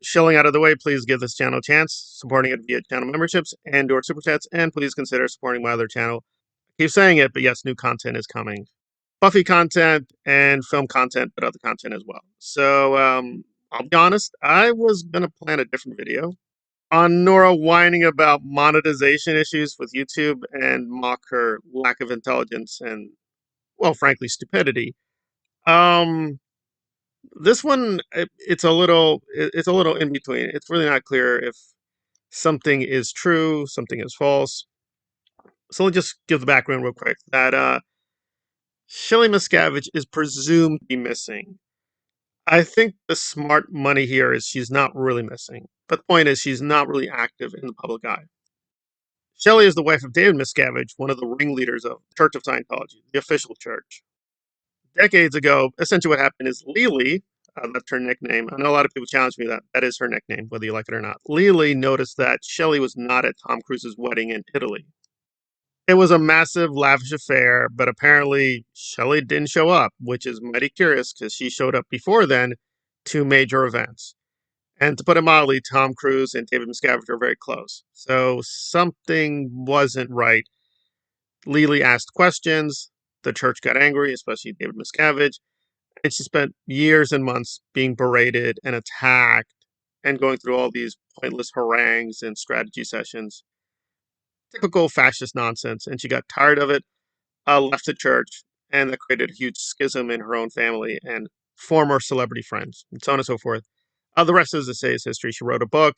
Shilling out of the way, please give this channel a chance, supporting it via channel memberships and or super chats, and please consider supporting my other channel. I keep saying it, but yes, new content is coming. Buffy content and film content, but other content as well. So I'll be honest, I was gonna plan a different video on Nora whining about monetization issues with YouTube and mock her lack of intelligence and, well, frankly, stupidity. Um, this one, it's a little in between. It's really not clear if something is true, something is false. So let's just give the background real quick. That Shelley Miscavige is presumed to be missing. I think the smart money here is she's not really missing. But the point is she's not really active in the public eye. Shelley is the wife of David Miscavige, one of the ringleaders of the Church of Scientology, the official church. Decades ago, essentially what happened is Lily, that's her nickname. I know a lot of people challenge me that that is her nickname, whether you like it or not. Lily noticed that Shelley was not at Tom Cruise's wedding in Italy. It was a massive, lavish affair, but apparently Shelley didn't show up, which is mighty curious because she showed up before then to major events. And to put it mildly, Tom Cruise and David Miscavige are very close. So something wasn't right. Lily asked questions. The church got angry, especially David Miscavige. And she spent years and months being berated and attacked and going through all these pointless harangues and strategy sessions. Typical fascist nonsense. And she got tired of it, left the church, and that created a huge schism in her own family and former celebrity friends, and so on and so forth. The rest, as I say, is history. She wrote a book,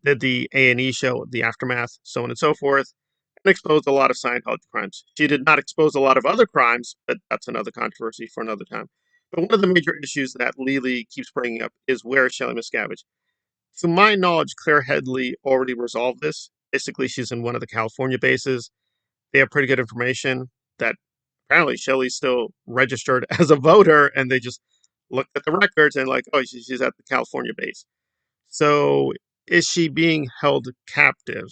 did the A&E show, The Aftermath, so on and so forth, and exposed a lot of Scientology crimes. She did not expose a lot of other crimes, but that's another controversy for another time. But one of the major issues that Lily keeps bringing up is where is Shelley Miscavige? To my knowledge, Claire Headley already resolved this. Basically, she's in one of the California bases. They have pretty good information that apparently Shelley's still registered as a voter, and they just looked at the records and like, oh, she's at the California base. So is she being held captive?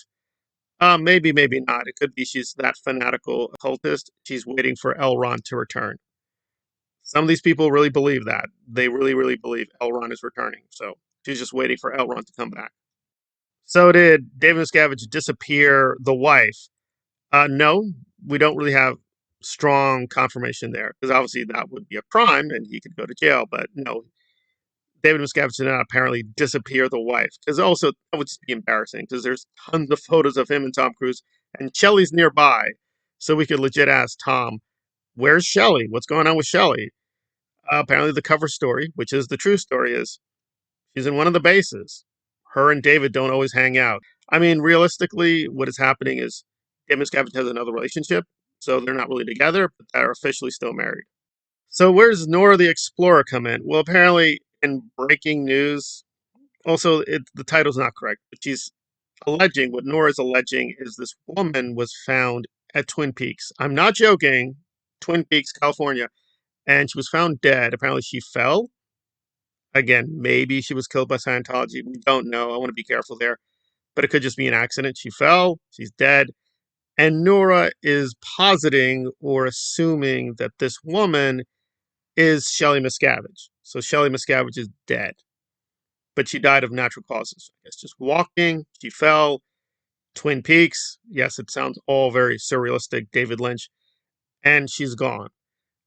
Maybe, maybe not. It could be she's that fanatical occultist. She's waiting for Elron to return. Some of these people really believe that. They really, really believe Elron is returning. So she's just waiting for Elron to come back. So did David Miscavige disappear the wife? No, we don't really have strong confirmation there because obviously that would be a crime and he could go to jail. But no, David Miscavige did not apparently disappear the wife because also that would just be embarrassing because there's tons of photos of him and Tom Cruise and Shelley's nearby. So we could legit ask Tom, where's Shelley? What's going on with Shelley? Apparently, the cover story, which is the true story, is she's in one of the bases. Her and David don't always hang out. I mean, realistically, what is happening is David Miscavige has another relationship, so they're not really together, but they're officially still married. So where's Nora the Explorer come in? Well, apparently in breaking news, also the title's not correct, but she's alleging, what Nora's alleging is this woman was found at Twin Peaks. I'm not joking, Twin Peaks, California, and she was found dead. Apparently she fell. Again, maybe she was killed by Scientology. We don't know. I want to be careful there. But it could just be an accident. She fell, she's dead. And Nora is positing or assuming that this woman is Shelley Miscavige. So Shelley Miscavige is dead, but she died of natural causes. I guess just walking, she fell. Twin Peaks. Yes, it sounds all very surrealistic, David Lynch, and she's gone.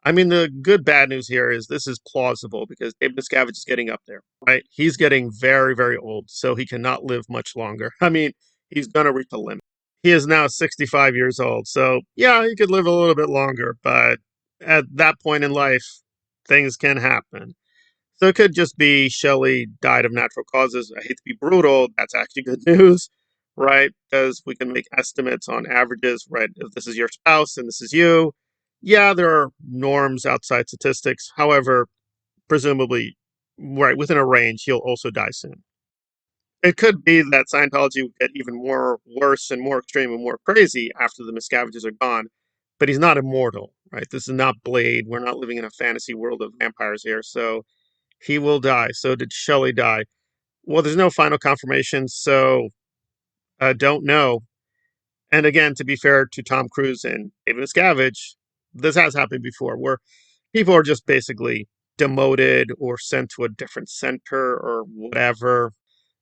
I mean, the good bad news here is this is plausible because David Miscavige is getting up there, right? He's getting very, very old, so he cannot live much longer. I mean, he's going to reach the limit. He is now 65 years old, so yeah, he could live a little bit longer, but at that point in life, things can happen. So it could just be Shelley died of natural causes. I hate to be brutal. That's actually good news, right? Because we can make estimates on averages, right? If this is your spouse and this is you, yeah, there are norms outside statistics. However, presumably, right, within a range, he'll also die soon. It could be that Scientology will get even more worse and more extreme and more crazy after the Miscaviges are gone, but he's not immortal, right? This is not Blade. We're not living in a fantasy world of vampires here. So he will die. So did Shelley die? Well, there's no final confirmation, so I don't know. And again, to be fair to Tom Cruise and David Miscavige, this has happened before where people are just basically demoted or sent to a different center or whatever.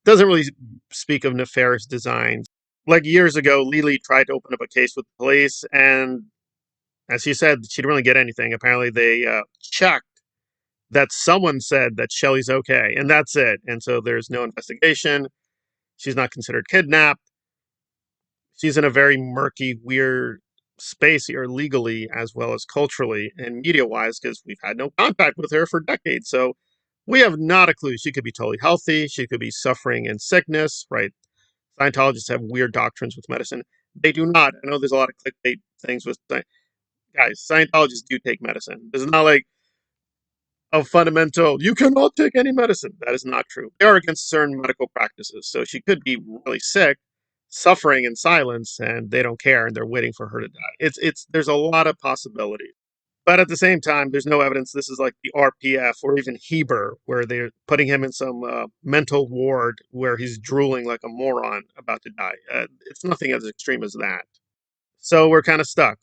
Doesn't really speak of nefarious designs. Like years ago, Lily tried to open up a case with the police, and as she said, she didn't really get anything. Apparently, they checked that someone said that Shelly's okay, and that's it. And so there's no investigation. She's not considered kidnapped. She's in a very murky, weird space here legally as well as culturally and media wise because we've had no contact with her for decades. So we have not a clue. She could be totally healthy. She could be suffering in sickness, right? Scientologists have weird doctrines with medicine. They do not. I know there's a lot of clickbait things with guys. Scientologists do take medicine. This is not like a fundamental, you cannot take any medicine. That is not true. They are against certain medical practices. So she could be really sick, suffering in silence, and they don't care and they're waiting for her to die. There's a lot of possibilities. But at the same time, there's no evidence this is like the RPF or even Heber, where they're putting him in some mental ward where he's drooling like a moron about to die. It's nothing as extreme as that. So we're kind of stuck.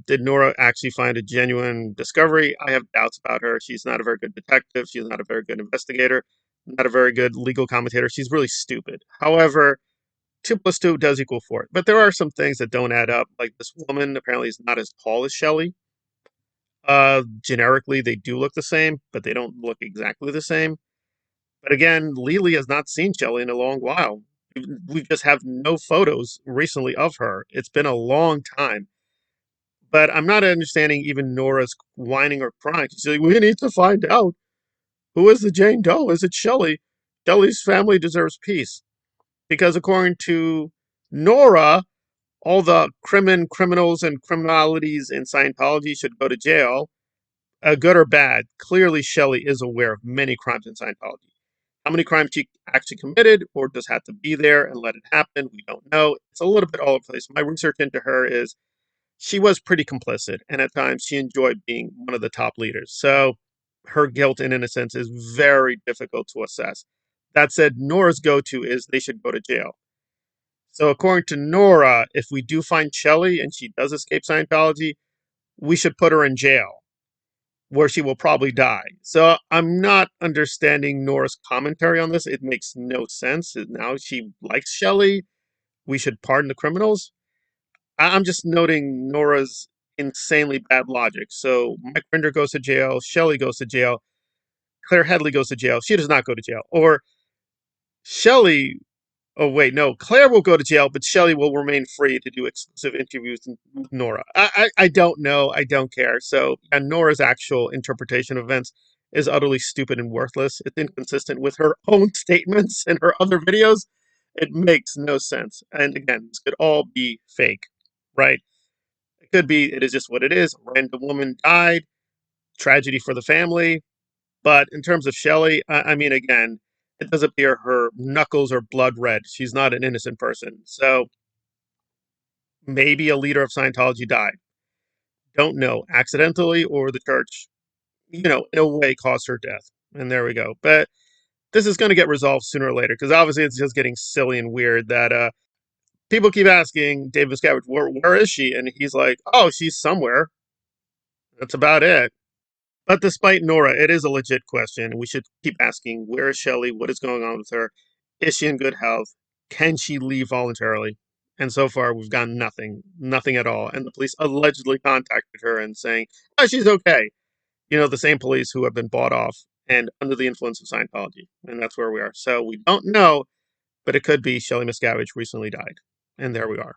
Did Nora actually find a genuine discovery? I have doubts about her. She's not a very good detective. She's not a very good investigator, not a very good legal commentator. She's really stupid. However, 2 plus 2 does equal 4. But there are some things that don't add up. Like this woman apparently is not as tall as Shelley. Generically, they do look the same, but they don't look exactly the same. But again, Lily has not seen Shelley in a long while. We just have no photos recently of her. It's been a long time. But I'm not understanding even Nora's whining or crying. She's like, we need to find out. Who is the Jane Doe? Is it Shelley? Shelley's family deserves peace. Because according to Nora, all the criminals and criminalities in Scientology should go to jail, good or bad. Clearly, Shelley is aware of many crimes in Scientology. How many crimes she actually committed or just had to be there and let it happen, we don't know. It's a little bit all over the place. My research into her is she was pretty complicit, and at times she enjoyed being one of the top leaders. So her guilt and innocence is very difficult to assess. That said, Nora's go to is they should go to jail. So, according to Nora, if we do find Shelley and she does escape Scientology, we should put her in jail where she will probably die. So, I'm not understanding Nora's commentary on this. It makes no sense. Now she likes Shelley. We should pardon the criminals. I'm just noting Nora's insanely bad logic. So Mike Rinder goes to jail, Shelley goes to jail, Claire Headley goes to jail. She does not go to jail. Or Shelley, oh wait, no, Claire will go to jail, but Shelley will remain free to do exclusive interviews with Nora. I don't know. I don't care. So and Nora's actual interpretation of events is utterly stupid and worthless. It's inconsistent with her own statements in her other videos. It makes no sense. And again, this could all be fake, right? It could be, it is just what it is. A random woman died, tragedy for the family. But in terms of Shelley, I mean, again, it does appear her knuckles are blood red. She's not an innocent person. So maybe a leader of Scientology died. Don't know, accidentally or the church, in a way caused her death. And there we go. But this is going to get resolved sooner or later because obviously it's just getting silly and weird that people keep asking David Miscavige, where is she? And he's like, oh, she's somewhere. That's about it. But despite Nora, it is a legit question. We should keep asking, where is Shelley? What is going on with her? Is she in good health? Can she leave voluntarily? And so far, we've gotten nothing, nothing at all. And the police allegedly contacted her and saying, oh, she's okay. The same police who have been bought off and under the influence of Scientology. And that's where we are. So we don't know, but it could be Shelley Miscavige recently died. And there we are.